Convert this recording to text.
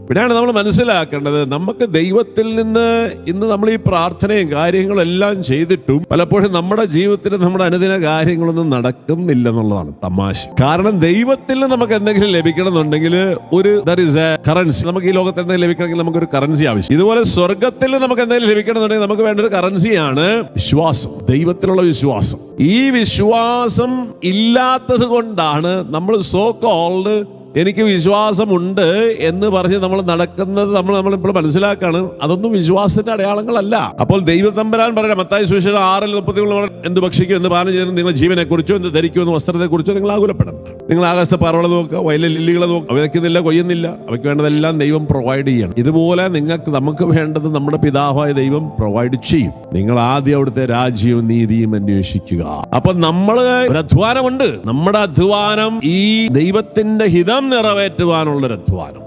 ഇവിടെയാണ് നമ്മൾ മനസ്സിലാക്കേണ്ടത്, നമുക്ക് ദൈവത്തിൽ നിന്ന് ഇന്ന് നമ്മൾ ഈ പ്രാർത്ഥനയും കാര്യങ്ങളും എല്ലാം ചെയ്തിട്ടും പലപ്പോഴും നമ്മുടെ ജീവിതത്തിൽ നമ്മുടെ അനുദിന കാര്യങ്ങളൊന്നും നടക്കുന്നില്ലെന്നുള്ളതാണ് തമാശ. കാരണം ദൈവത്തിൽ നിന്ന് നമുക്ക് എന്തെങ്കിലും ലഭിക്കണമെന്നുണ്ടെങ്കിൽ ഒരു കറൻസി, നമുക്ക് ഈ ലോകത്ത് എന്തെങ്കിലും ലഭിക്കണമെങ്കിൽ നമുക്കൊരു കറൻസി ആവശ്യം. ഇതുപോലെ സ്വർഗത്തിൽ നമുക്ക് എന്തെങ്കിലും ലഭിക്കണമെന്നുണ്ടെങ്കിൽ നമുക്ക് വേണ്ട ഒരു കറൻസിയാണ് വിശ്വാസം, ദൈവത്തിലുള്ള വിശ്വാസം. ഈ വിശ്വാസം ഇല്ലാത്തത് കൊണ്ടാണ് നമ്മൾ സോ കോൾഡ് എനിക്ക് വിശ്വാസമുണ്ട് എന്ന് പറഞ്ഞ് നമ്മൾ നടക്കുന്നത്. നമ്മളിപ്പോൾ മനസ്സിലാക്കാണ് അതൊന്നും വിശ്വാസത്തിന്റെ അടയാളങ്ങളല്ല. അപ്പോൾ ദൈവ തമ്പുരാൻ പറയാം, മത്തായി സുവിശേഷം 6:33, എന്ത് ഭക്ഷിക്കും, എന്ത് പാനം ചെയ്യുന്നു, നിങ്ങൾ ജീവനെ കുറിച്ചോ എന്ത് ധരിക്കും എന്ന് വസ്ത്രത്തെ കുറിച്ചോ നിങ്ങൾ ആകുലപ്പെടണം. നിങ്ങൾ ആകാശത്തെ പറവളെ നോക്കുക, വയലിലെ ലില്ലികളെ നോക്കുക, അവ വയ്ക്കുന്നില്ല, കൊയ്യുന്നില്ല, അവയ്ക്ക് വേണ്ടതെല്ലാം ദൈവം പ്രൊവൈഡ് ചെയ്യണം. ഇതുപോലെ നമുക്ക് വേണ്ടത് നമ്മുടെ പിതാവായ ദൈവം പ്രൊവൈഡ് ചെയ്യും. നിങ്ങൾ ആദ്യം അവിടുത്തെ രാജ്യവും നീതിയും അന്വേഷിക്കുക. അപ്പൊ നമ്മൾ ഒരു അധ്വാനമുണ്ട്. നമ്മുടെ അധ്വാനം ഈ ദൈവത്തിന്റെ ഹിതം നിറവേറ്റുവാനുള്ളൊരു അധ്വാനം.